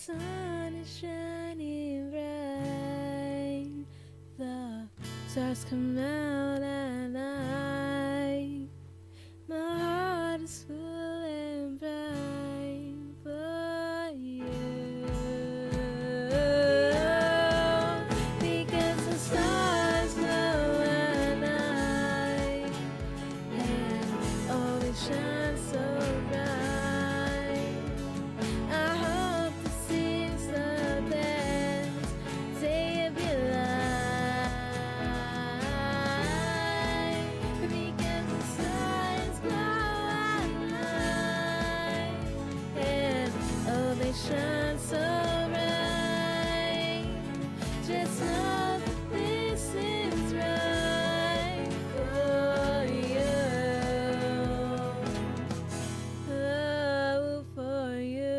sun is shining bright, the stars come out at night. My heart is full and bright for you, because the stars glow at night and always shine so bright. I hope this is the best day of your life, because the stars glow at night and oh, they shine so bright. Just know that this is right for you, oh, for you.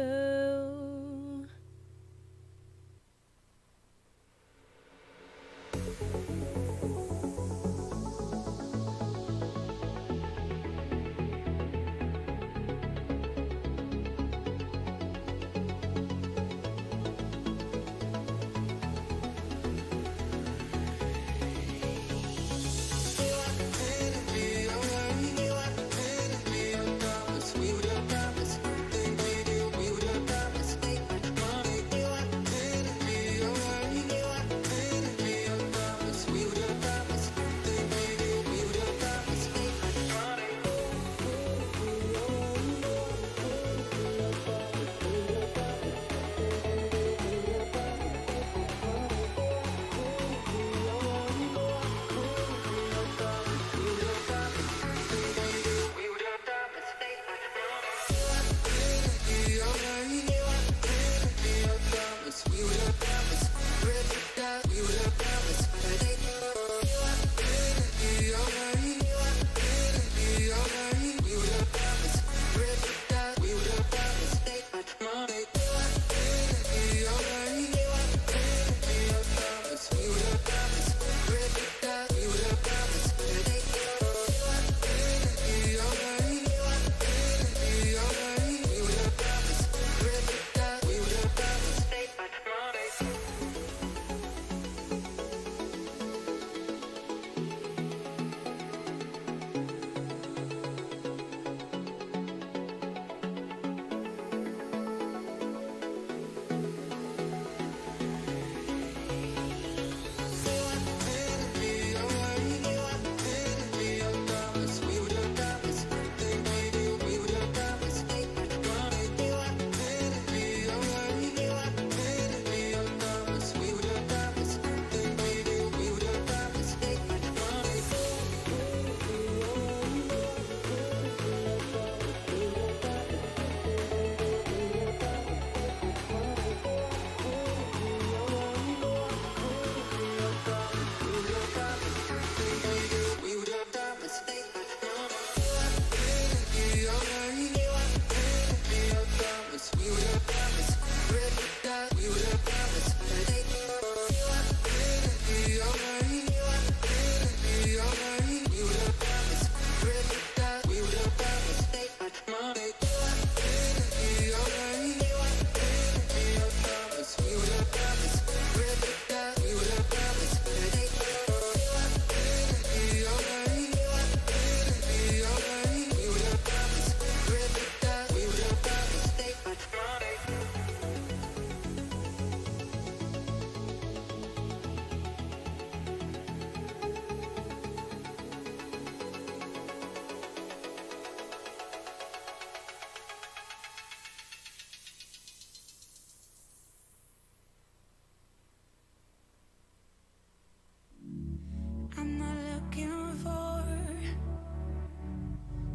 I'm not looking for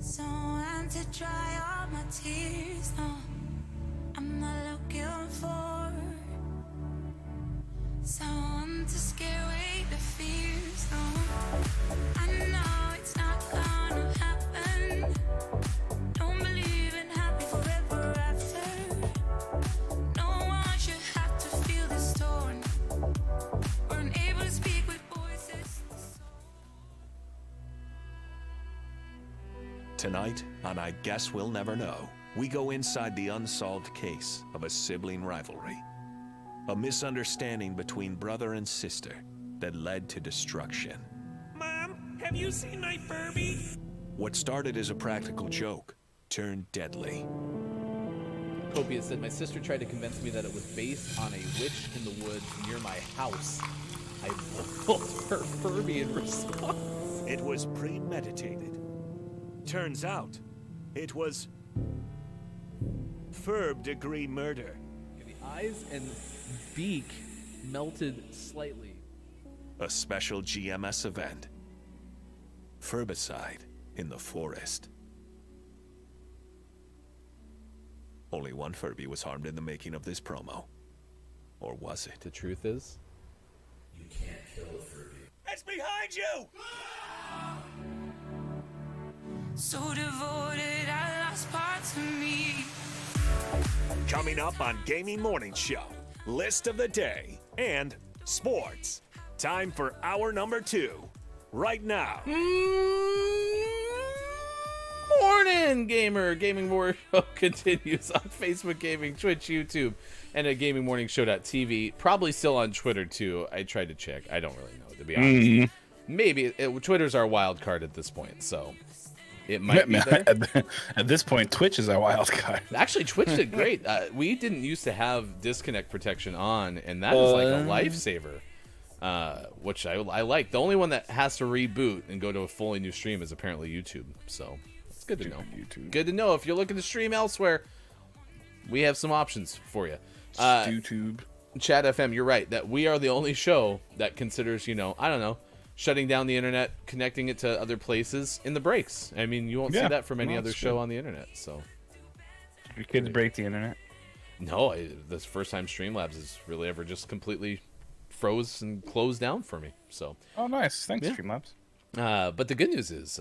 someone to dry all my tears, no. I'm not looking for someone to scare away the fears, no. I know it's not gonna happen. Don't believe in happy forever after. No one should have to feel this torn. We're unable to speak with voices. Tonight on I Guess We'll Never Know. we go inside the unsolved case of a sibling rivalry. A misunderstanding between brother and sister that led to destruction. Mom, have you seen my Furby? What started as a practical joke turned deadly. Copia said, my sister tried to convince me that it was based on a witch in the woods near my house. I boiled her Furby in response. It was premeditated. Turns out, it was third-degree murder. The eyes and beak melted slightly. A special GMS event. Furbicide in the forest. Only one Furby was harmed in the making of this promo. Or was it? The truth is, You can't kill a Furby. It's behind you! So devoted, I lost parts of me. Coming up on Gaming Morning Show, list of the day and sports. Time for hour number 2. Right now. Morning, gamer. Gaming Morning Show continues on Facebook Gaming, Twitch, YouTube, and at GamingMorningShow.tv. Probably still on Twitter, too. I tried to check. I don't really know, to be honest. Maybe. Twitter's our wild card at this point, so it might be there. At this point, Twitch is our wild card. Actually, Twitch did great. We didn't used to have disconnect protection on, and that is like a lifesaver, which I like. The only one that has to reboot and go to a fully new stream is apparently YouTube, so it's good to know. YouTube. Good to know. If you're looking to stream elsewhere, we have some options for you. YouTube. Chat FM, you're right, that we are the only show that considers, I don't know, shutting down the internet, connecting it to other places in the breaks. I mean, you won't see that from any other show on the internet, so. Your kids break the internet? No, this first time Streamlabs has really ever just completely froze and closed down for me, so. Oh, nice. Thanks, Yeah. Streamlabs. But the good news is,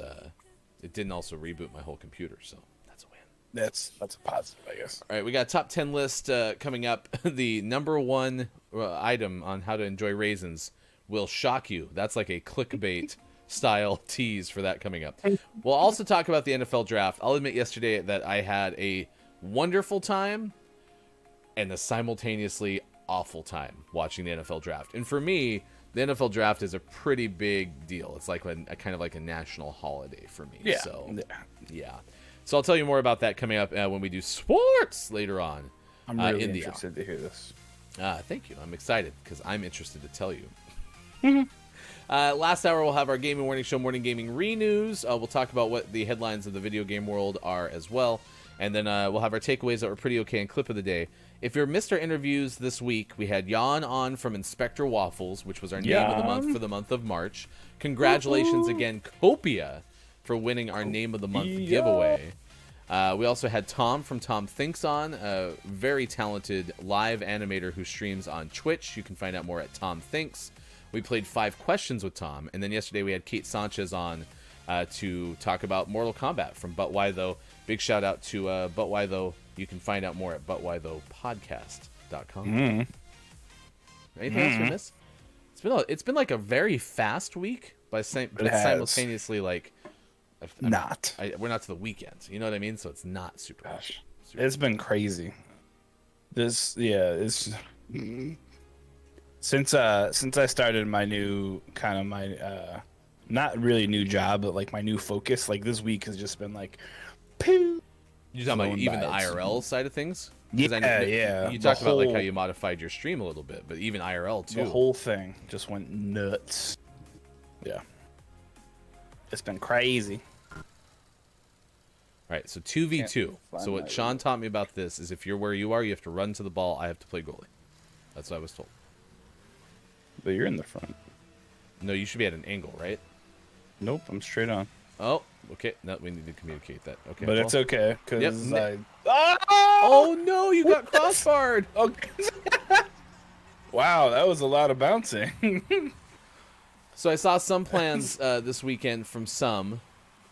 it didn't also reboot my whole computer, so that's a win. That's a positive, I guess. All right, we got a top 10 list coming up. The number one item on how to enjoy raisins will shock you. That's like a clickbait style tease for that coming up. We'll also talk about the NFL draft. I'll admit yesterday that I had a wonderful time and a simultaneously awful time watching the NFL draft. And for me, the NFL draft is a pretty big deal. It's like a kind of like a national holiday for me. Yeah. So, yeah. So I'll tell you more about that coming up when we do sports later on. I'm really in the interested to hear this. Thank you. I'm excited because I'm interested to tell you. Last hour, we'll have our Gaming Morning Show Morning Gaming Renews. We'll talk about what the headlines of the video game world are as well. And then we'll have our takeaways that were pretty okay and clip of the day. If you're Mr. Interviews this week, we had Jan on from Inspector Waffles, which was our name of the month for the month of March. Congratulations again, Copia, for winning our name of the month giveaway. We also had Tom from Tom Thinks on, a very talented live animator who streams on Twitch. You can find out more at Tom Thinks. We played 5 questions with Tom, and then yesterday we had Kate Sanchez on to talk about Mortal Kombat from But Why Though. Big shout out to But Why Though. You can find out more at butwhythoughpodcast.com. Anything else we missed? It's been like a very fast week, but simultaneously like we're not to the weekend. You know what I mean? So it's not super. It's been crazy. It's since I started my new not really new job, but like my new focus. Like this week has just been like, pew. You talking about even the IRL side of things? Yeah. You talked about like how you modified your stream a little bit, but even IRL too. The whole thing just went nuts. Yeah. It's been crazy. All right, so 2v2. So what Sean taught me about this is if you're where you are, you have to run to the ball. I have to play goalie. That's what I was told. But you're in the front. No, you should be at an angle, right? Nope, I'm straight on. Oh, okay. No, we need to communicate that. Okay. But it's okay, because Oh, no, you got crossbarred. Okay. Wow, that was a lot of bouncing. So I saw some plans this weekend from some,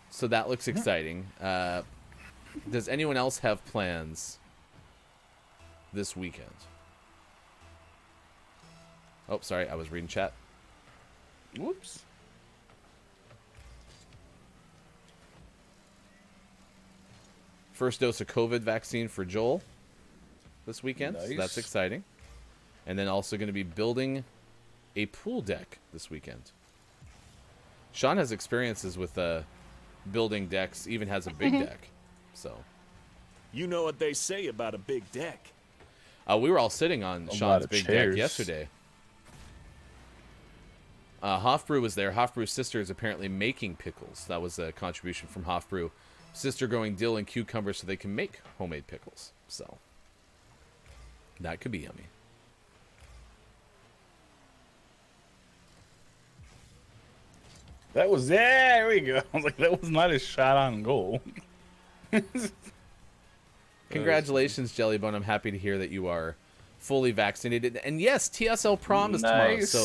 so that looks exciting. Does anyone else have plans this weekend? Oh, sorry, I was reading chat. Whoops. first dose of COVID vaccine for Joel this weekend. So Nice. that's exciting. And then also going to be building a pool deck this weekend. Sean has experiences with building decks, even has a big deck. So You know what they say about a big deck. we were all sitting on lot Sean's of big chairs. deck yesterday. Hofbrew was there. Hofbrew's sister is apparently making pickles. That was a contribution from Hofbrew. Sister growing dill and cucumbers so they can make homemade pickles. So that could be yummy. That was there we go. I was like, that was not a shot on goal. Congratulations, Jellybone. I'm happy to hear that you are fully vaccinated. And yes, TSL Prom is tomorrow. Nice. So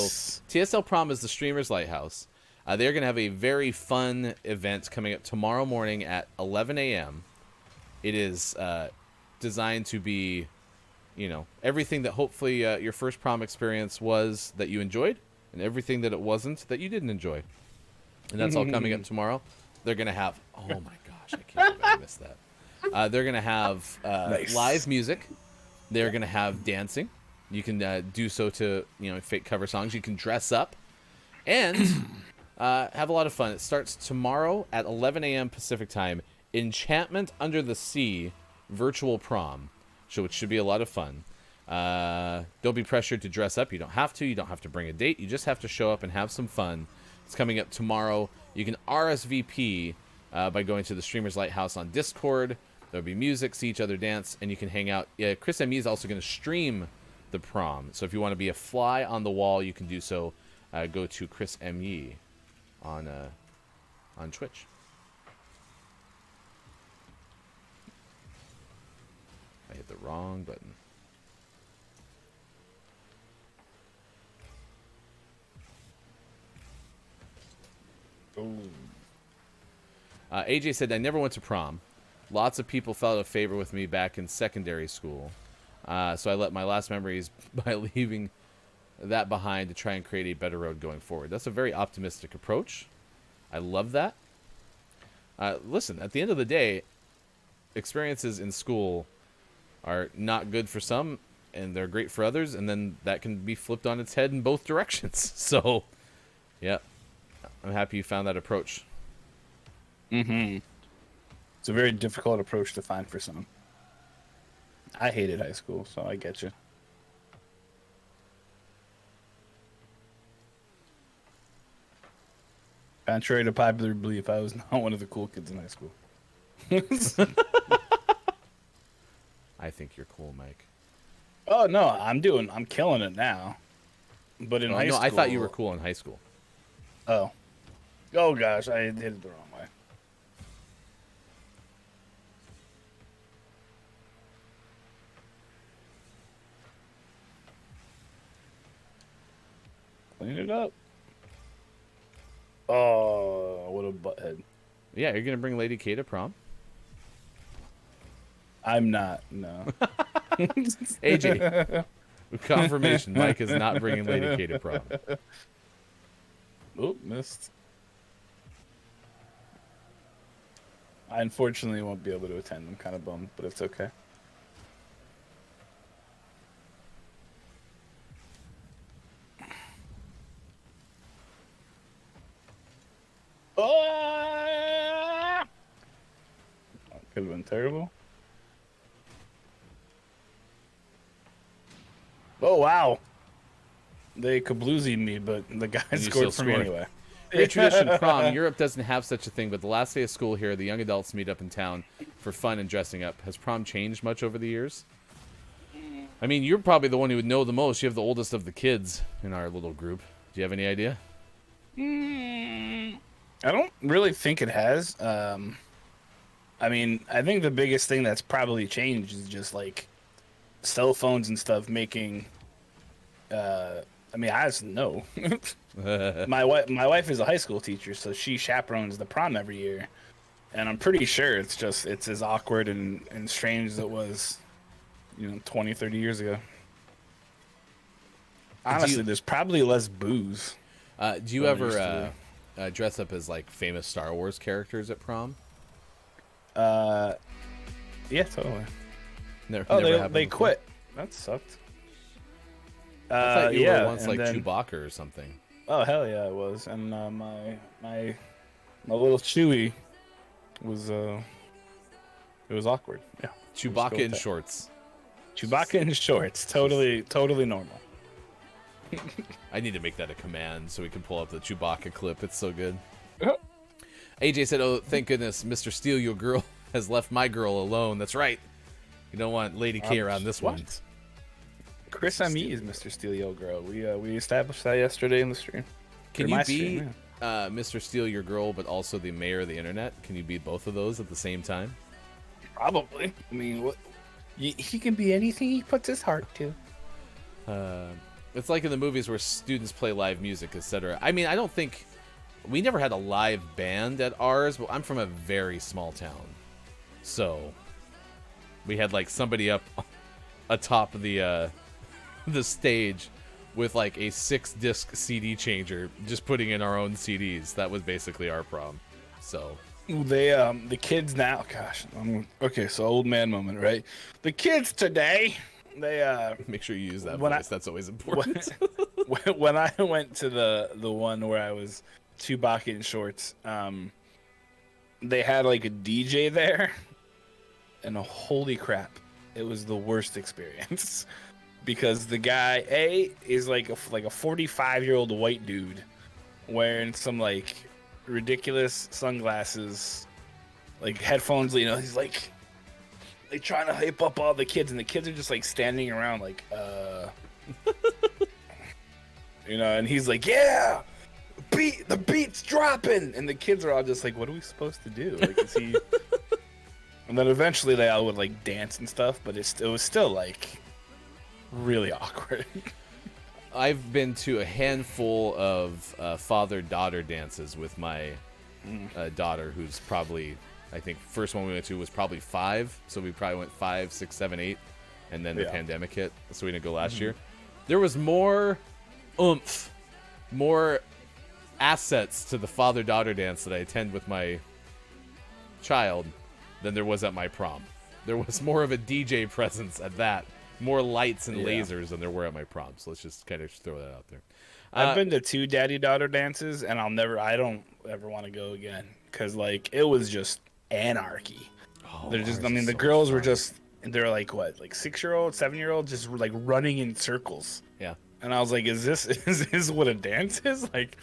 TSL Prom is the Streamers Lighthouse. They're going to have a very fun event coming up tomorrow morning at 11 a.m. It is designed to be, everything that hopefully your first prom experience was that you enjoyed, and everything that it wasn't that you didn't enjoy. And that's all coming up tomorrow. They're going to have, oh my gosh, I can't believe I missed that. They're going to have Nice. live music. They're going to have dancing. You can do so to, fake cover songs. You can dress up and have a lot of fun. It starts tomorrow at 11 a.m. Pacific time. Enchantment Under the Sea virtual prom. So it should be a lot of fun. Don't be pressured to dress up. You don't have to. You don't have to bring a date. You just have to show up and have some fun. It's coming up tomorrow. You can RSVP by going to the Streamers Lighthouse on Discord. There'll be music, see each other dance, and you can hang out. Yeah, Chris M.E. is also going to stream the prom. So if you want to be a fly on the wall, you can do so. Go to Chris M.E. on Twitch. I hit the wrong button. AJ said, I never went to prom. Lots of people fell out of favor with me back in secondary school. So I let my last memories by leaving that behind to try and create a better road going forward. That's a very optimistic approach. I love that. Listen, at the end of the day, experiences in school are not good for some, and they're great for others, and then that can be flipped on its head in both directions. So, yeah, I'm happy you found that approach. Mm-hmm. It's a very difficult approach to find for some. I hated high school, so I get you. Contrary to popular belief, I was not one of the cool kids in high school. I think you're cool, Mike. Oh no, I'm killing it now. But in high school, I thought you were cool in high school. Oh gosh, I did it the wrong way. Clean it up. Oh, what a butthead. Yeah, you're gonna bring Lady K to prom? I'm not, no. AJ, confirmation, Mike is not bringing Lady K to prom. Oop, missed. I unfortunately won't be able to attend. I'm kind of bummed, but it's okay. Ah! Could have been terrible. Oh, wow. They kabloozied me, but the guy And you scored still for me scored. anyway. Great tradition prom. Europe doesn't have such a thing, but the last day of school here, the young adults meet up in town for fun and dressing up. Has prom changed much over the years? I mean, you're probably the one who would know the most. You have the oldest of the kids in our little group. Do you have any idea? I don't really think it has. I mean, I think the biggest thing that's probably changed is just like cell phones and stuff making. I mean, I just know. My wife is a high school teacher, so she chaperones the prom every year, and I'm pretty sure it's as awkward and strange as it was, 20, 30 years ago. Honestly, there's probably less booze. Do you ever dress up as like famous Star Wars characters at prom? Yeah, totally. Never, Oh, never happened they before. quit. That sucked. I thought you yeah, were once and like then- Chewbacca or something. Oh hell yeah, it was. And my little Chewy was it was awkward. Yeah. Let's go Chewbacca with in that. shorts. Chewbacca in shorts. Totally normal. I need to make that a command so we can pull up the Chewbacca clip. It's so good. Uh-huh. AJ said, "Oh, thank goodness, Mr. Steal Your Girl has left my girl alone." That's right. You don't want Lady K around this one. What? Chris M.E. is Mr. Steal Yo Girl. We established that yesterday in the stream. Can Or you my be stream, Mr. Steal Your Girl, but also the mayor of the internet? Can you be both of those at the same time? Probably. I mean, what? He can be anything he puts his heart to. It's like in the movies where students play live music, etc. I mean, I don't think we never had a live band at ours, but I'm from a very small town, so we had like somebody up atop of the stage with like a 6-disc CD changer, just putting in our own CDs. That was basically our problem. So They the kids now, gosh, okay, so old man moment, right? The kids today, they make sure you use that When I- voice. That's always important. when I went to the one where I was Chewbacca in shorts, they had like a DJ there, and holy crap, it was the worst experience because the guy is like a 45-year-old white dude wearing some like ridiculous sunglasses, like headphones. You know, he's like trying to hype up all the kids, and the kids are just like standing around like you know, and he's like, yeah, the beat's dropping, and the kids are all just like, what are we supposed to do? Like, is he? And then eventually they all would like dance and stuff, but it was still like really awkward. I've been to a handful of father-daughter dances with my daughter, who's probably, I think, first one we went to was probably 5, so we probably went 5, 6, 7, 8, and then the Yeah. pandemic hit, so we didn't go last year. There was more oomph, more assets to the father-daughter dance that I attend with my child than there was at my prom. There was more of a DJ presence at that. More lights and Yeah. lasers than there were at my prom. So let's just kind of throw that out there. I've been to 2 daddy-daughter dances, and I don't ever want to go again because like it was just anarchy. They're just, I mean, the girls were just, they're like what, like 6-year-old, 7-year-old, just like running in circles. Yeah. And I was like, is this what a dance is? Like,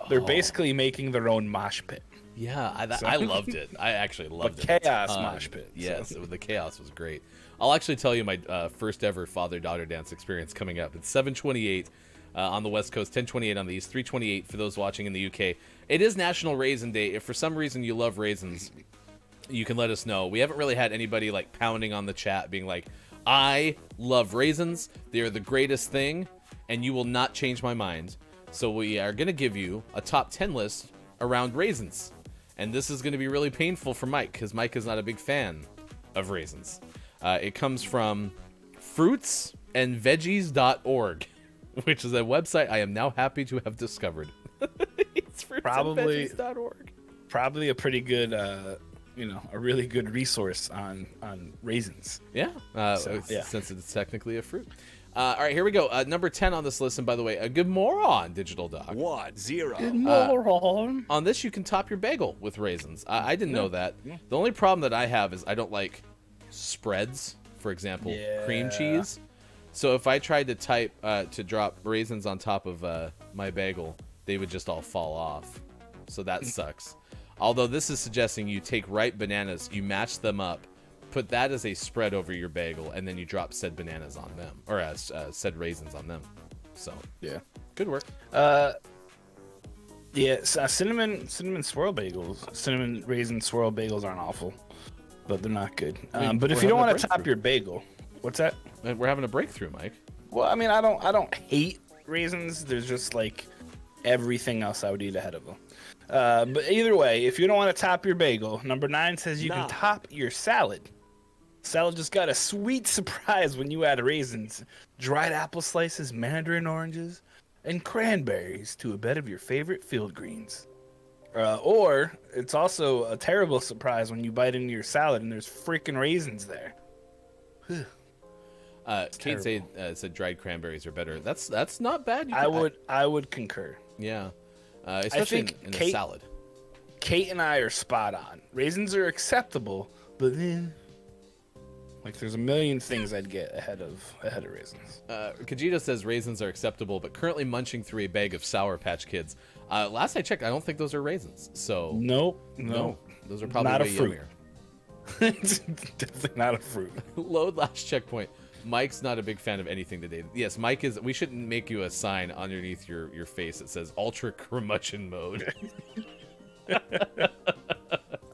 they're basically making their own mosh pit. Yeah, I loved it. I actually loved it. chaos a ton. mosh pit, so. Yes, the chaos was great. I'll actually tell you my first ever father-daughter dance experience coming up. It's 7:28 on the West Coast, 10:28 on the East, 3:28 for those watching in the UK. It is National Raisin Day. If for some reason you love raisins, you can let us know. We haven't really had anybody like pounding on the chat being like, I love raisins. They are the greatest thing, and you will not change my mind. So we are going to give you a top 10 list around raisins. And this is going to be really painful for Mike, because Mike is not a big fan of raisins. It comes from fruitsandveggies.org, which is a website I am now happy to have discovered. It's fruitsandveggies.org. Probably a pretty good, a really good resource on raisins. Yeah, yeah. since it's technically a fruit. All right, here we go. Number 10 on this list, and by the way, a good moron, Digital Dog. 1-0. On this, you can top your bagel with raisins. I didn't know that. The only problem that I have is I don't like spreads, for example, cream cheese. So if I tried to to drop raisins on top of my bagel, they would just all fall off. So that sucks. Although this is suggesting you take ripe bananas, you match them up, put that as a spread over your bagel, and then you drop said bananas on them, or said raisins on them. So Yeah. good work. Cinnamon swirl bagels, cinnamon raisin swirl bagels aren't awful, but they're not good. mean, But if we're you don't having a want to top breakthrough. your bagel, what's that? We're having a breakthrough, Mike. Well, I mean, I don't hate raisins. There's just like everything else I would eat ahead of them. But either way, if you don't want to top your bagel, number 9 says you can top your salad. Salad just got a sweet surprise when you add raisins, dried apple slices, mandarin oranges, and cranberries to a bed of your favorite field greens. Or it's also a terrible surprise when you bite into your salad and there's freaking raisins there. Kate said dried cranberries are better. That's not bad. I would concur. Yeah, especially think in a Kate- salad. Kate and I are spot on. Raisins are acceptable, but like there's a million things I'd get ahead of raisins. Kajita says raisins are acceptable, but currently munching through a bag of Sour Patch Kids. Last I checked, I don't think those are raisins. So No, those are probably not a way fruit. yummier. It's definitely not a fruit. Load last checkpoint. Mike's not a big fan of anything today. Yes, Mike is. We shouldn't make you a sign underneath your face that says ultra curmudgeon mode.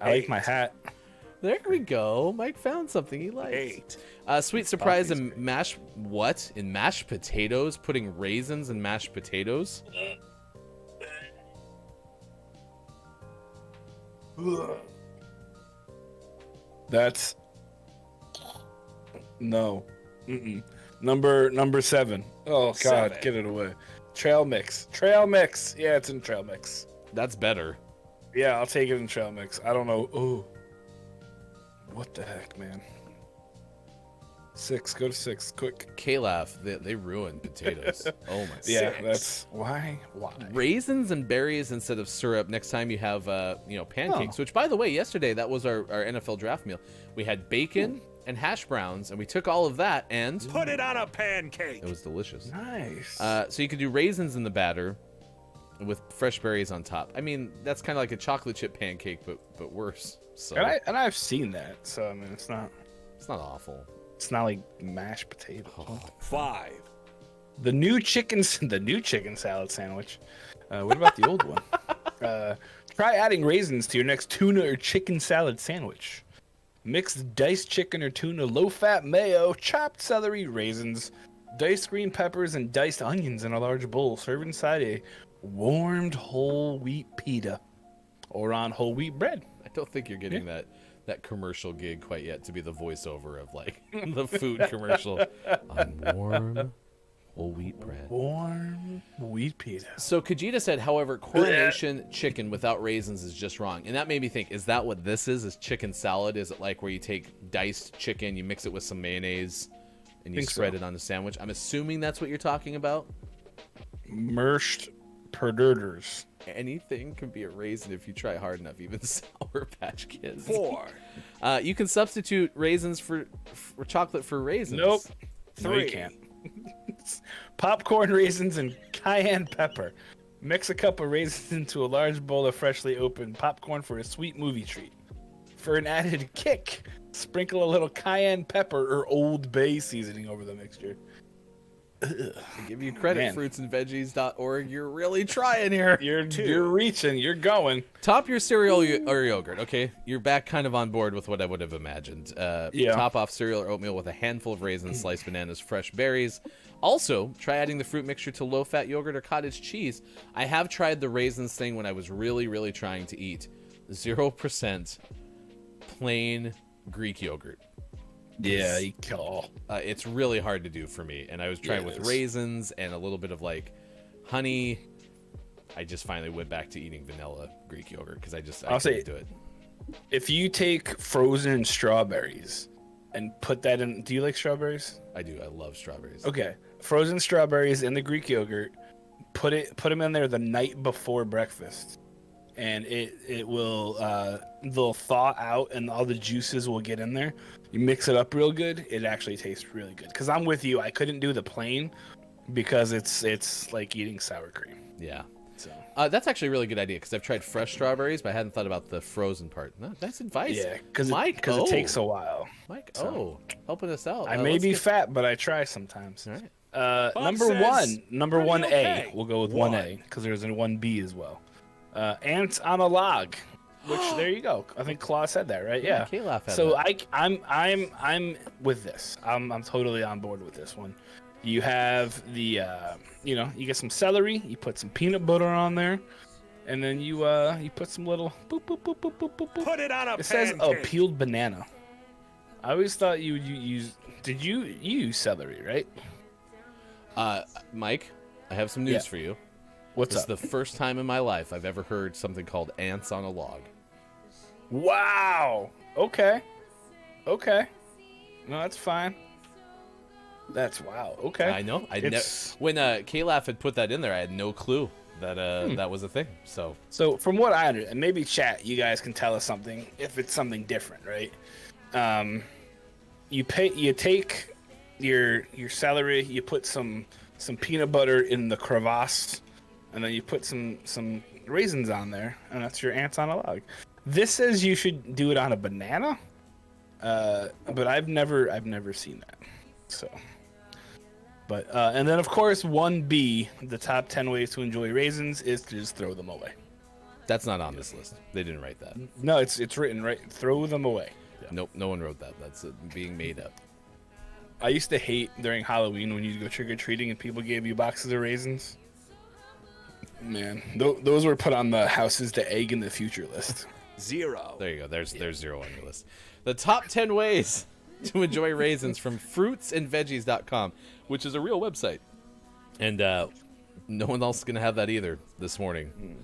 I like my hat. There we go. Mike found something he likes. 8. Sweet surprise in mashed potatoes. Putting raisins in mashed potatoes. That's no. Number 7. Oh God, 7. get it away. Trail mix. Yeah, it's in trail mix. That's better. Yeah, I'll take it in trail mix. I don't know. Ooh, what the heck, man? 6. Go to 6, quick. K-Laugh, they ruin potatoes. Oh my. Yeah, 6. that's why. Raisins and berries instead of syrup next time you have pancakes, which by the way, yesterday that was our NFL draft meal. We had bacon and hash browns, and we took all of that and Put it on a pancake. it was delicious. Nice. So you could do raisins in the batter with fresh berries on top. I mean, that's kind of like a chocolate chip pancake, but worse. So and I've seen that, so I mean, it's not awful. like mashed potatoes. 5. The new chicken salad sandwich. What about the old one? Try adding raisins to your next tuna or chicken salad sandwich. Mix diced chicken or tuna, low-fat mayo, chopped celery, raisins, diced green peppers, and diced onions in a large bowl. Serve inside a warmed whole wheat pita or on whole wheat bread. I don't think you're getting that commercial gig quite yet to be the voiceover of like the food commercial on warm whole wheat bread. Warm wheat pita. So Kajita said, however, coronation chicken without raisins is just wrong. And that made me think, is that what this is chicken salad? Is it like where you take diced chicken, you mix it with some mayonnaise, and you spread it on a sandwich? I'm assuming that's what you're talking about. Mashed potatoes. Anything can be a raisin if you try hard enough, even Sour Patch Kids. 4. You can substitute raisins for chocolate for raisins. Nope. 3. No, you can't. Popcorn, raisins, and cayenne pepper. Mix a cup of raisins into a large bowl of freshly opened popcorn for a sweet movie treat. For an added kick, sprinkle a little cayenne pepper or Old Bay seasoning over the mixture. To give you credit, Man. fruitsandveggies.org. You're really trying here. You're reaching. You're going. Top your cereal or yogurt. Okay, you're back kind of on board with what I would have imagined. Yeah. Top off cereal or oatmeal with a handful of raisins, sliced bananas, fresh berries. Also, try adding the fruit mixture to low-fat yogurt or cottage cheese. I have tried the raisins thing when I was really, really trying to eat 0% plain Greek yogurt. Yeah, you kill. It's really hard to do for me, and I was trying with raisins and a little bit of like honey. I just finally went back to eating vanilla Greek yogurt because I couldn't do it. If you take frozen strawberries and put that in, do you like strawberries? I do. I love strawberries. Okay, frozen strawberries in the Greek yogurt. Put them in there the night before breakfast, and it will they'll thaw out and all the juices will get in there. You mix it up real good. It actually tastes really good. Because I'm with you. I couldn't do the plain because it's like eating sour cream. Yeah. So that's actually a really good idea because I've tried fresh strawberries, but I hadn't thought about the frozen part. No, that's advice. yeah, because Mike, it takes a while. Mike, So. helping us out. I may let's be get- fat, but I try sometimes. All right. Number says number pretty 1A. okay. We'll go with 1. 1A because there's a 1B as well. Ants on a log, which there you go. I think Claw said that, right? Yeah. K-Laugh had So that. I'm with this. I'm totally on board with this one. You have the you get some celery. You put some peanut butter on there, and then you put some little boop boop boop boop boop boop boop. Put it on a It says pancake. peeled banana. I always thought you use. Did you use celery, right? Mike, I have some news Yeah. for you. What's This up? is the first time in my life I've ever heard something called ants on a log. Wow. Okay. No, that's fine. That's wow. Okay. I know. It's- When Kalaf had put that in there, I had no clue that that was a thing. So from what I understand, and maybe chat, you guys can tell us something if it's something different, right? You take your celery, you put some peanut butter in the crevasse, and then you put some raisins on there, and that's your ants on a log. This says you should do it on a banana, but I've never seen that. So, but and then of course 1B, the top 10 ways to enjoy raisins is to just throw them away. That's not on this list. They didn't write that. No, it's written right. Throw them away. Nope, no one wrote that. That's being made up. I used to hate during Halloween when you'd go trick or treating and people gave you boxes of raisins. Man, those were put on the houses to egg in the future list. 0. There you go. There's 0 on your list. The top 10 ways to enjoy raisins from fruitsandveggies.com, which is a real website. And no one else is going to have that either this morning.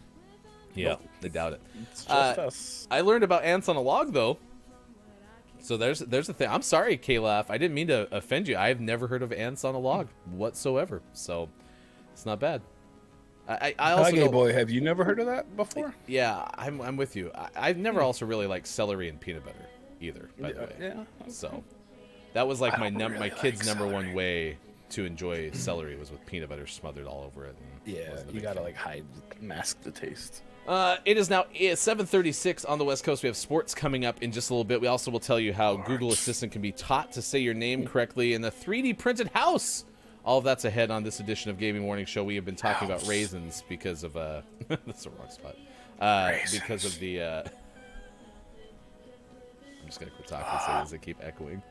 Yeah, they doubt it. It's just us. I learned about ants on a log, though. So there's a thing. I'm sorry, Kalaf. I didn't mean to offend you. I've never heard of ants on a log whatsoever. So it's not bad. I also Hi, know, boy. Have you never heard of that before? yeah, I'm with you. I've never also really liked celery and peanut butter either, by the way. Yeah. So that was like I don't really my kid's like number one celery. way to enjoy celery was with peanut butter smothered all over it. And Yeah, wasn't a you big gotta fan. mask the taste. It is now 7:36 on the West Coast. We have sports coming up in just a little bit. We also will tell you how Google Assistant can be taught to say your name correctly in a 3D printed house. All of that's ahead on this edition of Gaming Morning Show. We have been talking about raisins because of that's the wrong spot. Because of the I'm just gonna quit talking so as they keep echoing.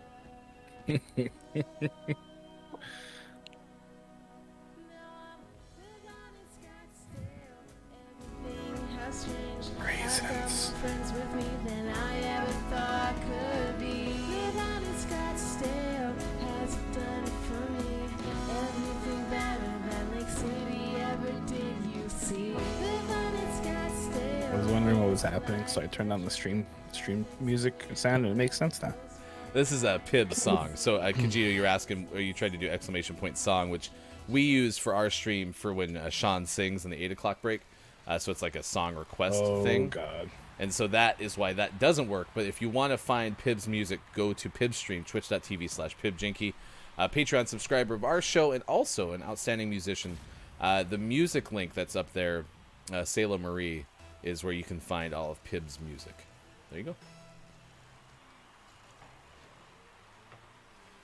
Raisins. Friends with me than I ever thought could be. Live on in Scottsdale has done it for me. Everything better than Lake City ever did. You see, live on in Scottsdale. I was wondering what was happening, so I turned on the stream music sound, and it makes sense now. This is a Pib song. So, Kajito, you're asking, or you tried to do exclamation point song, which we use for our stream for when Sean sings in the 8 o'clock break. So it's like a song request thing. Oh, God. And so that is why that doesn't work. But if you want to find Pib's music, go to Pib's stream, twitch.tv/PibJinky. Patreon subscriber of our show and also an outstanding musician. The music link that's up there, Sayla Marie, is where you can find all of Pib's music. There you go.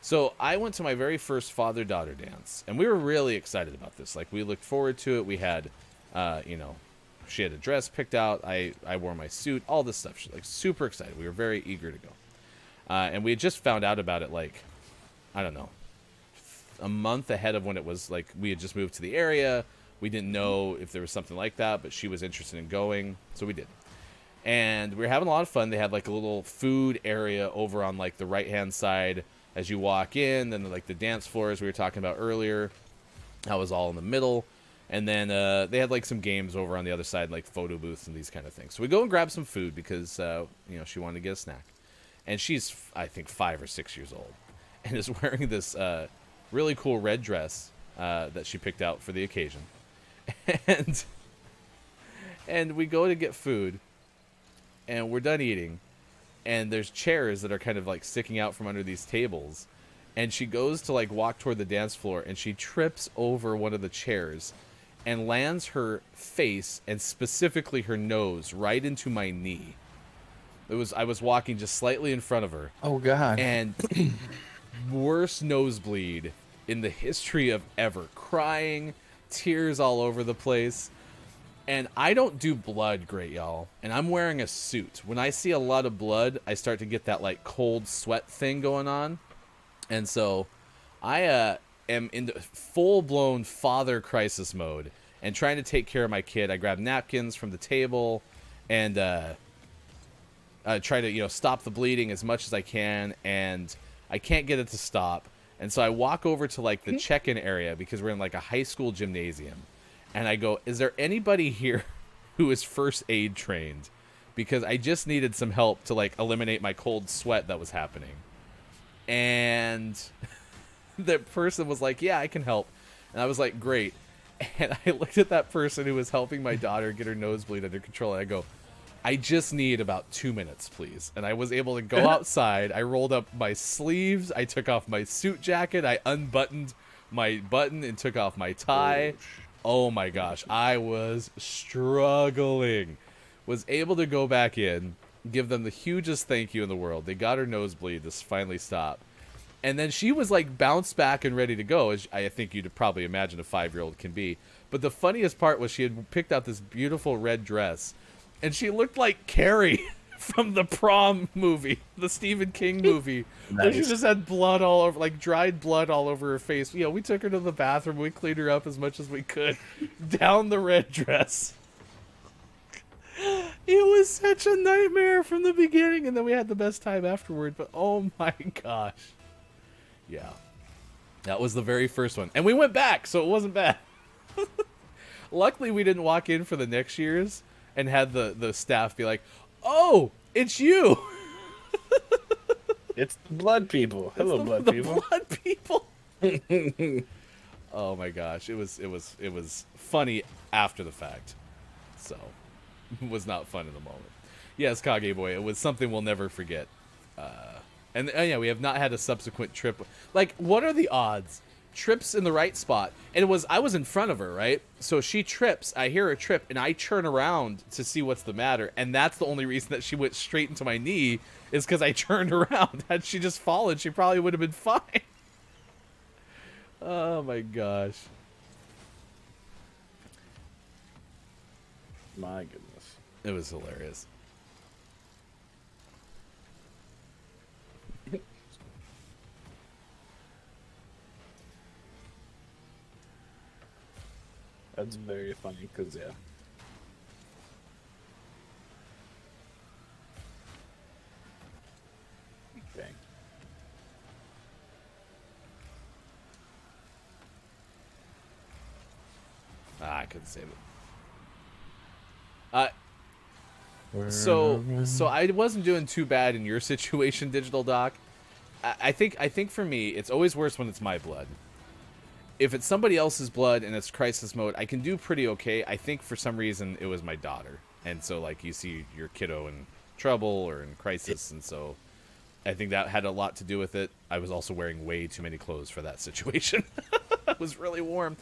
So I went to my very first father-daughter dance, and we were really excited about this. Like, we looked forward to it. We had, she had a dress picked out. I wore my suit, all this stuff. Like, super excited. We were very eager to go. And we had just found out about it, like, I don't know, a month ahead of when it was, like, we had just moved to the area. We didn't know if there was something like that, but she was interested in going, so we did. And we were having a lot of fun. They had, like, a little food area over on, like, the right-hand side as you walk in. Then, like, the dance floors we were talking about earlier. That was all in the middle. And then they had, like, some games over on the other side, like photo booths and these kind of things. So we go and grab some food because, she wanted to get a snack. And she's, I think, 5 or 6 years old. And is wearing this really cool red dress that she picked out for the occasion. And we go to get food. And we're done eating. And there's chairs that are kind of, like, sticking out from under these tables. And she goes to, like, walk toward the dance floor. And she trips over one of the chairs. And lands her face, and specifically her nose, right into my knee. I was walking just slightly in front of her. Oh, God. And worst nosebleed in the history of ever. Crying, tears all over the place. And I don't do blood great, y'all. And I'm wearing a suit. When I see a lot of blood, I start to get that, like, cold sweat thing going on. And so I am in full-blown father crisis mode and trying to take care of my kid. I grab napkins from the table and try to, stop the bleeding as much as I can, and I can't get it to stop. And so I walk over to, like, the check-in area because we're in, like, a high school gymnasium. and I go, is there anybody here who is first aid trained? Because I just needed some help to like eliminate my cold sweat that was happening. And the person was like, yeah, I can help. And I was like, great. And I looked at that person who was helping my daughter get her nosebleed under control, and I go, I just need about 2 minutes, please. And I was able to go outside. I rolled up my sleeves. I took off my suit jacket. I unbuttoned my button and took off my tie. Oh my gosh. I was struggling. Was able to go back in, give them the hugest thank you in the world. They got her nosebleed to finally stop. And then she was like bounced back and ready to go, as I think you'd probably imagine a 5-year-old can be. But the funniest part was she had picked out this beautiful red dress, and she looked like Carrie from the Prom movie, the Stephen King movie. Nice. Where she just had blood all over, like dried blood all over her face. You know, we took her to the bathroom. We cleaned her up as much as we could. Down the red dress. It was such a nightmare from the beginning, and then we had the best time afterward. But oh my gosh. Yeah. That was the very first one. And we went back, so it wasn't bad. Luckily, we didn't walk in for the next year's and had the staff be like, oh, it's you. It's the blood people. Hello, blood the people. Blood people. Oh my gosh. It was funny after the fact. So it was not fun in the moment. Yes, Kage Boy, it was something we'll never forget. And yeah, we have not had a subsequent trip. Like, what are the odds? Trips in the right spot. And I was in front of her, right? So she trips, I hear her trip, and I turn around to see what's the matter. And that's the only reason that she went straight into my knee, is because I turned around. Had she just fallen, she probably would have been fine. Oh my gosh. My goodness. It was hilarious. That's very funny, because, yeah. Okay. I couldn't save it. So I wasn't doing too bad in your situation, Digital Doc. I think for me, it's always worse when it's my blood. If it's somebody else's blood and it's crisis mode, I can do pretty okay. I think for some reason it was my daughter. And so, like, you see your kiddo in trouble or in crisis, and so I think that had a lot to do with it. I was also wearing way too many clothes for that situation. It was really warm.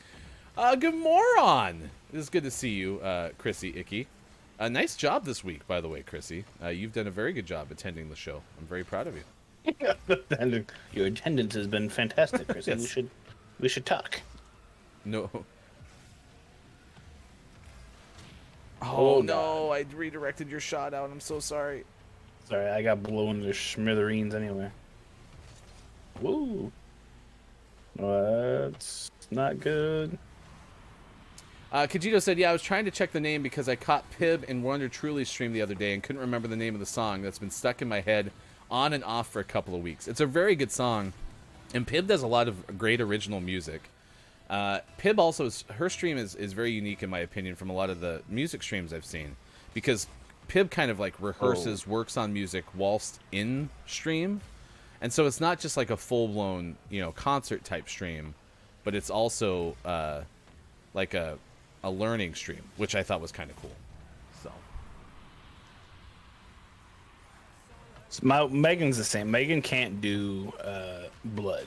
Good moron! It is good to see you, Chrissy Icky. Nice job this week, by the way, Chrissy. You've done a very good job attending the show. I'm very proud of you. Your attendance has been fantastic, Chrissy. Yes. We should talk. No. Oh, no, I redirected your shot out. I'm so sorry. Sorry, I got blown to smithereens anyway. Woo. That's not good. Kajito said, yeah, I was trying to check the name because I caught Pib in Wonder Truly's stream the other day and couldn't remember the name of the song that's been stuck in my head on and off for a couple of weeks. It's a very good song, and Pib does a lot of great original music. Pib also, her stream is very unique in my opinion from a lot of the music streams I've seen, because Pib kind of like rehearses, works on music whilst in stream, and so it's not just like a full-blown, concert type stream, but it's also like a learning stream, which I thought was kind of cool. So Megan's the same. Megan can't do blood.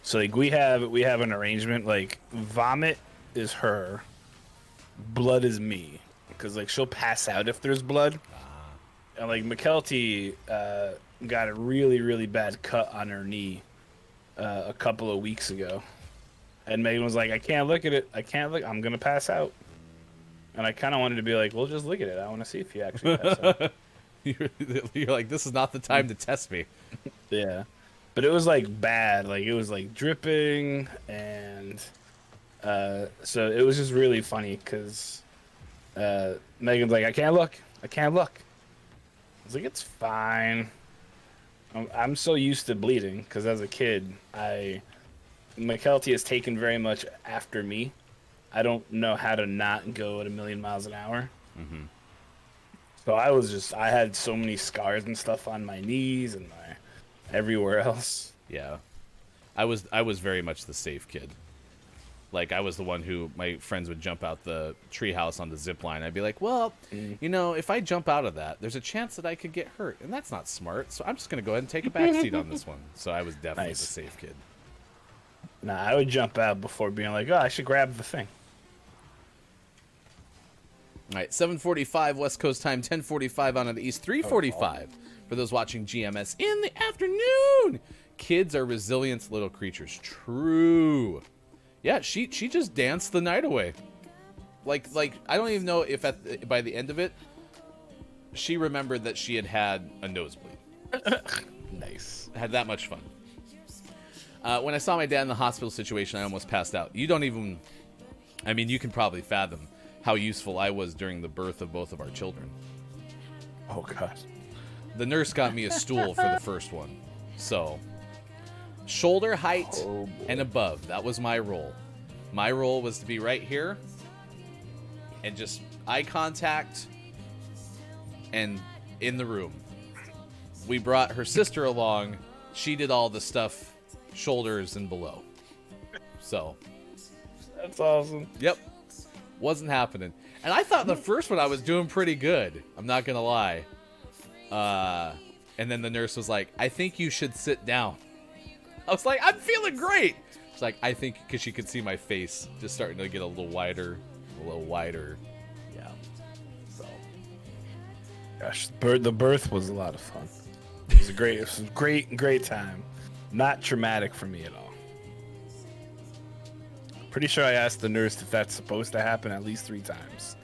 So like we have an arrangement, like vomit is her, blood is me, because like she'll pass out if there's blood. And like McKelty got a really, really bad cut on her knee a couple of weeks ago. And Megan was like, I can't look at it. I'm going to pass out. And I kind of wanted to be like, well, just look at it. I want to see if you actually pass out. You're like, this is not the time to test me. Yeah. But it was like bad. Like it was like dripping. And so it was just really funny because Megan's like, I can't look. I was like, it's fine. I'm so used to bleeding because as a kid, McKelty has taken very much after me. I don't know how to not go at 1,000,000 miles an hour. Mm-hmm. So I had so many scars and stuff on my knees and my everywhere else. Yeah. I was very much the safe kid. Like, I was the one who my friends would jump out the treehouse on the zip line. I'd be like, well, you know, if I jump out of that, there's a chance that I could get hurt, and that's not smart. So I'm just gonna go ahead and take a backseat on this one. So I was definitely the safe kid. Nah, I would jump out before being like, oh, I should grab the thing. All right, 7:45 West Coast time, 10:45 on the East, 3:45 for those watching GMS in the afternoon. Kids are resilient little creatures. True. Yeah, she just danced the night away. Like I don't even know if by the end of it, she remembered that she had a nosebleed. Nice. Had that much fun. When I saw my dad in the hospital situation, I almost passed out. You don't even... I mean, you can probably fathom how useful I was during the birth of both of our children. Oh, God. The nurse got me a stool for the first one. So, shoulder height and above. That was my role. My role was to be right here and just eye contact and in the room. We brought her sister along. She did all the stuff shoulders and below. So, that's awesome. Yep. Wasn't happening. And I thought the first one I was doing pretty good. I'm not going to lie. And then the nurse was like, I think you should sit down. I was like, I'm feeling great. She's like, I think, because she could see my face just starting to get a little wider. Yeah. So. Gosh, the birth was a lot of fun. It was a great time. Not traumatic for me at all. Pretty sure I asked the nurse if that's supposed to happen at least 3 times.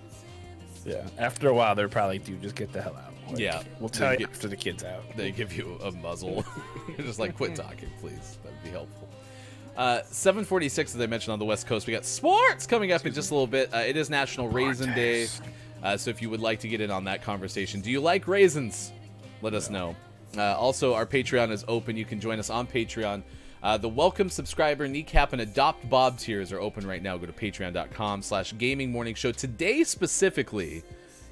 Yeah. After a while, they're probably, dude, just get the hell out. Like, yeah. We'll tell you after the kid's out. They give you a muzzle. Just like, quit talking, please. That'd be helpful. 7:46, as I mentioned, on the West Coast. We got sports coming up in just a little bit. It is National Raisin Day. So if you would like to get in on that conversation, do you like raisins? Let us know. Also, our Patreon is open. You can join us on Patreon. The welcome, subscriber, kneecap, and adopt Bob tiers are open right now. Go to patreon.com/gaming morning show. Today specifically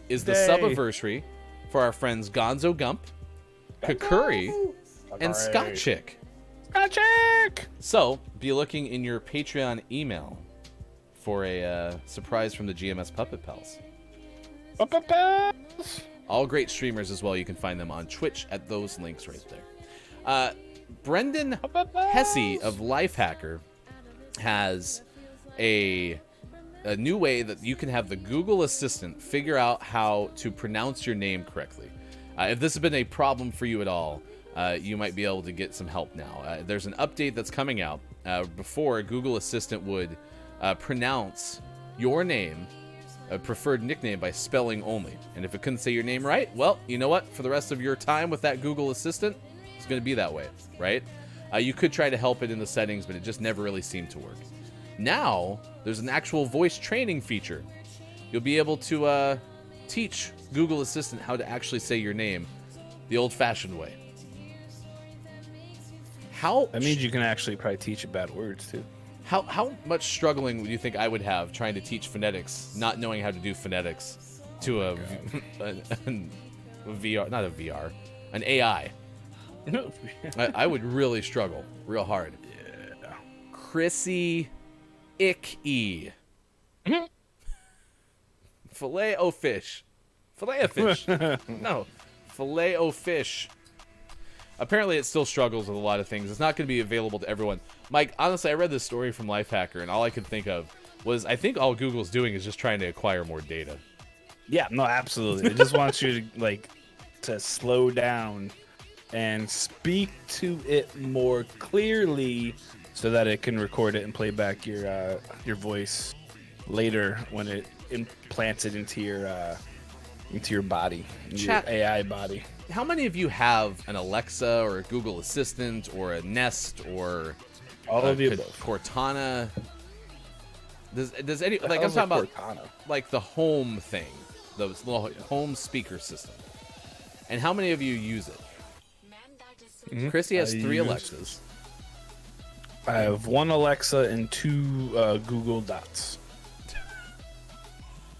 is the sub-anniversary for our friends Gonzo Gump, Kakuri, and Scott Chick. So be looking in your Patreon email for a surprise from the GMS Puppet Pals. All great streamers as well. You can find them on Twitch at those links right there. Brendan Hesse of Lifehacker has a new way that you can have the Google Assistant figure out how to pronounce your name correctly. If this has been a problem for you at all, you might be able to get some help now. There's an update that's coming out. Before, Google Assistant would pronounce your name, a preferred nickname, by spelling only. And if it couldn't say your name right, well, you know what? For the rest of your time with that Google Assistant, it's going to be that way, right? You could try to help it in the settings, but it just never really seemed to work. Now, there's an actual voice training feature. You'll be able to teach Google Assistant how to actually say your name the old-fashioned way. That means you can actually probably teach it bad words, too. How much struggling would you think I would have trying to teach phonetics, not knowing how to do phonetics, to a VR, not a VR, an AI? I would really struggle real hard. Yeah. Chrissy Icky. Filet o fish. Filet o fish. No. Filet o fish. Apparently, it still struggles with a lot of things. It's not going to be available to everyone. Mike, honestly, I read this story from Lifehacker, and all I could think of was, I think all Google's doing is just trying to acquire more data. Yeah, no, absolutely. It just wants you to slow down and speak to it more clearly so that it can record it and play back your voice later when it implants it into your body, your AI body. How many of you have an Alexa or a Google Assistant or a Nest or all of the above? Cortana? Does any, like, I'm talking about Cortana? Like the home thing, those little home speaker system. And how many of you use it? Mm-hmm. Chrissy has 3 Alexas. I have 1 Alexa and 2 Google Dots.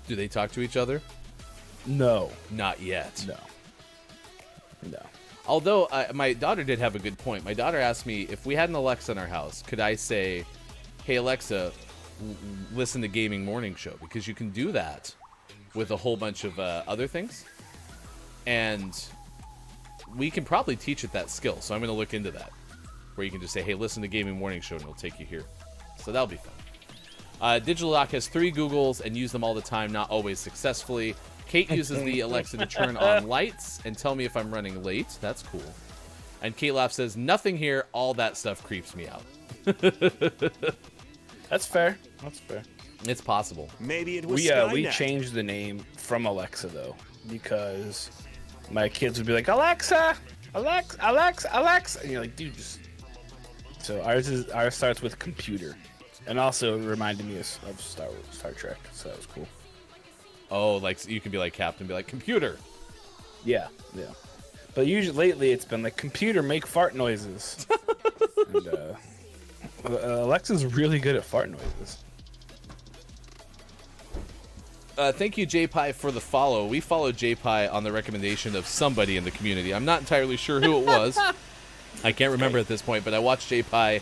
Do they talk to each other? No. Not yet. No. Although my daughter did have a good point. My daughter asked me if we had an Alexa in our house, could I say, "Hey Alexa, listen to Gaming Morning Show," because you can do that with a whole bunch of other things, and we can probably teach it that skill. So I'm going to look into that, where you can just say, "Hey, listen to Gaming Morning Show," and it'll take you here. So that'll be fun. Digital Doc has 3 Googles and use them all the time, not always successfully. Kate uses the Alexa to turn on lights and tell me if I'm running late. That's cool. And Kate Laugh says, "Nothing here. All that stuff creeps me out." That's fair. It's possible. Maybe it was We Skynet. changed the name from Alexa though, because my kids would be like, "Alexa, Alexa," and you're like, "Dude, just." So ours starts with computer, and also it reminded me of Star Trek, so that was cool. Oh, like you can be like Captain, be like, "Computer." Yeah. But usually lately it's been like, "Computer, make fart noises." And Alexa's really good at fart noises. Thank you, JPie, for the follow. We followed JPie on the recommendation of somebody in the community. I'm not entirely sure who it was. I can't remember at this point, but I watched JPie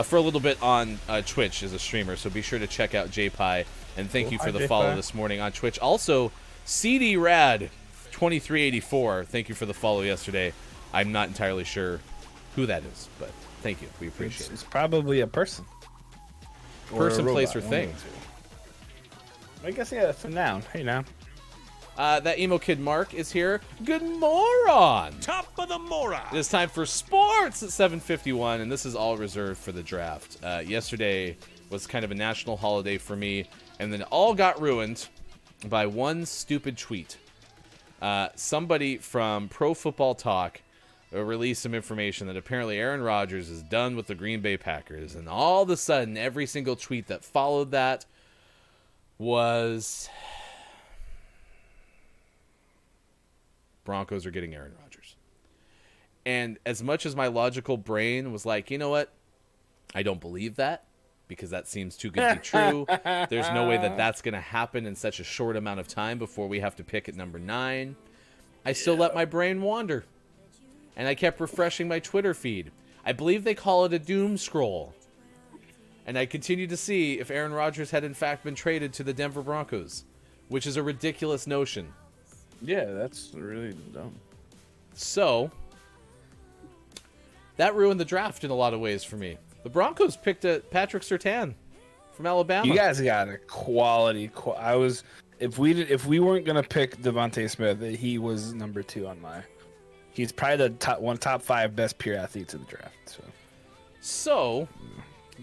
for a little bit on Twitch as a streamer, so be sure to check out JPie. And thank you for the follow this morning on Twitch. Also, CD Rad 2384. Thank you for the follow yesterday. I'm not entirely sure who that is, but thank you. We appreciate It's probably a person. Person, a place, or robot, thing. one of the two. I guess, yeah, it's a noun. Hey, now. That emo kid Mark is here. Good moron. Top of the moron. It is time for sports at 7:51, and this is all reserved for the draft. Yesterday was kind of a national holiday for me, and then it all got ruined by one stupid tweet. Somebody from Pro Football Talk released some information that apparently Aaron Rodgers is done with the Green Bay Packers, and all of a sudden, every single tweet that followed that was Broncos are getting Aaron Rodgers. And as much as my logical brain was like, you know what? I don't believe that, because that seems too good to be true. There's no way that that's going to happen in such a short amount of time before we have to pick at number 9. I still let my brain wander. And I kept refreshing my Twitter feed. I believe they call it a doom scroll. And I continued to see if Aaron Rodgers had in fact been traded to the Denver Broncos, which is a ridiculous notion. Yeah, that's really dumb. So, that ruined the draft in a lot of ways for me. The Broncos picked Patrick Surtain from Alabama. You guys got a quality. If we weren't gonna pick Devontae Smith, he was number 2 on my. He's probably the top 5 best pure athletes in the draft. So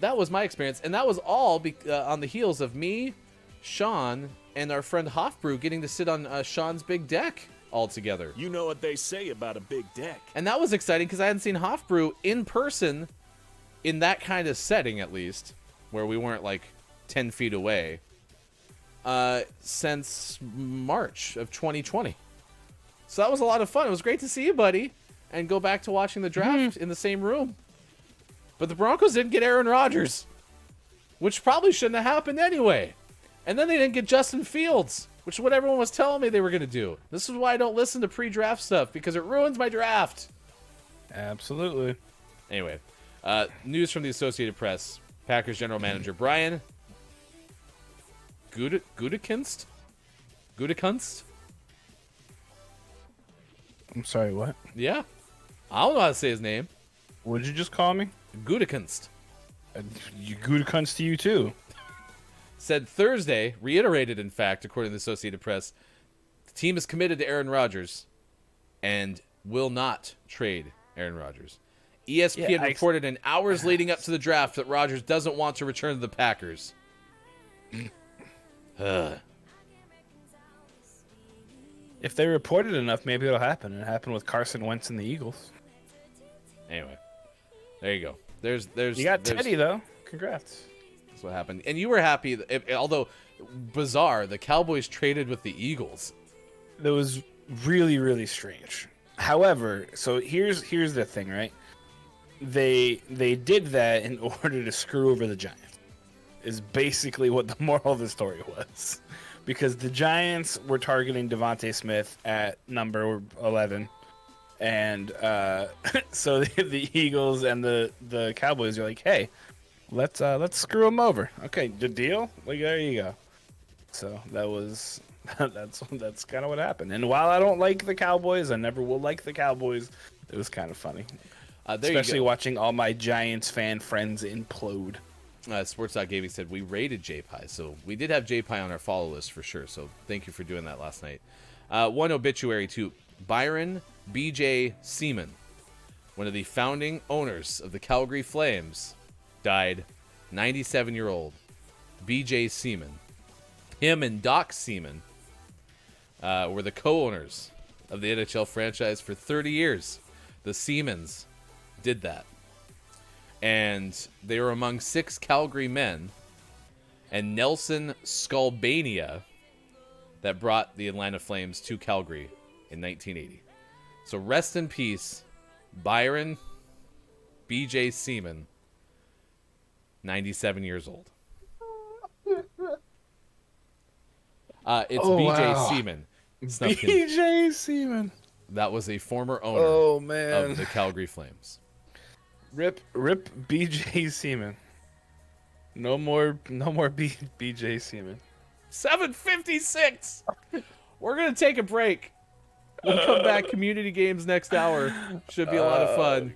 that was my experience, and that was all on the heels of me, Sean, and our friend Hofbrew getting to sit on Sean's big deck all together. You know what they say about a big deck. And that was exciting because I hadn't seen Hofbrew in person in that kind of setting, at least, where we weren't like 10 feet away, since March of 2020. So that was a lot of fun. It was great to see you, buddy, and go back to watching the draft in the same room. But the Broncos didn't get Aaron Rodgers, which probably shouldn't have happened anyway. And then they didn't get Justin Fields, which is what everyone was telling me they were going to do. This is why I don't listen to pre-draft stuff, because it ruins my draft. Absolutely. Anyway, news from the Associated Press. Packers general manager Brian Gutekunst? I'm sorry, what? Yeah. I don't know how to say his name. What did you just call me? Gutekunst. You good cunts to you too. Said Thursday, reiterated in fact, according to the Associated Press, the team is committed to Aaron Rodgers and will not trade Aaron Rodgers. ESPN reported in hours leading up to the draft that Rodgers doesn't want to return to the Packers. If they reported enough, maybe it'll happen. It happened with Carson Wentz and the Eagles. Anyway, there you go. There's You got Teddy though. Congrats. That's what happened. And you were happy, although bizarre, the Cowboys traded with the Eagles. That was really, really strange. However, so here's the thing, right? They did that in order to screw over the Giants. Is basically what the moral of the story was. because the Giants were targeting Devontae Smith at number 11, and so the Eagles and the Cowboys are like, hey, let's screw him over. Okay, the deal. Like, there you go. So that was that's kind of what happened. And while I don't like the Cowboys, I never will like the Cowboys. It was kind of funny, especially watching all my Giants fan friends implode. Sports.gaming said we rated JPie, so we did have JPie on our follow list for sure. So thank you for doing that last night. One obituary to Byron B.J. Seaman, one of the founding owners of the Calgary Flames, died, 97-year-old B.J. Seaman. Him and Doc Seaman were the co-owners of the NHL franchise for 30 years. The Seamans did that. And they were among 6 Calgary men and Nelson Skalbania that brought the Atlanta Flames to Calgary in 1980. So rest in peace, Byron B.J. Seaman, 97 years old. It's B.J. Seaman. B.J. Seaman. That was a former owner of the Calgary Flames. Rip B.J. Seaman. No more B.J. Seaman. 7:56. We're gonna take a break. We'll come back. Community games next hour. Should be a lot of fun.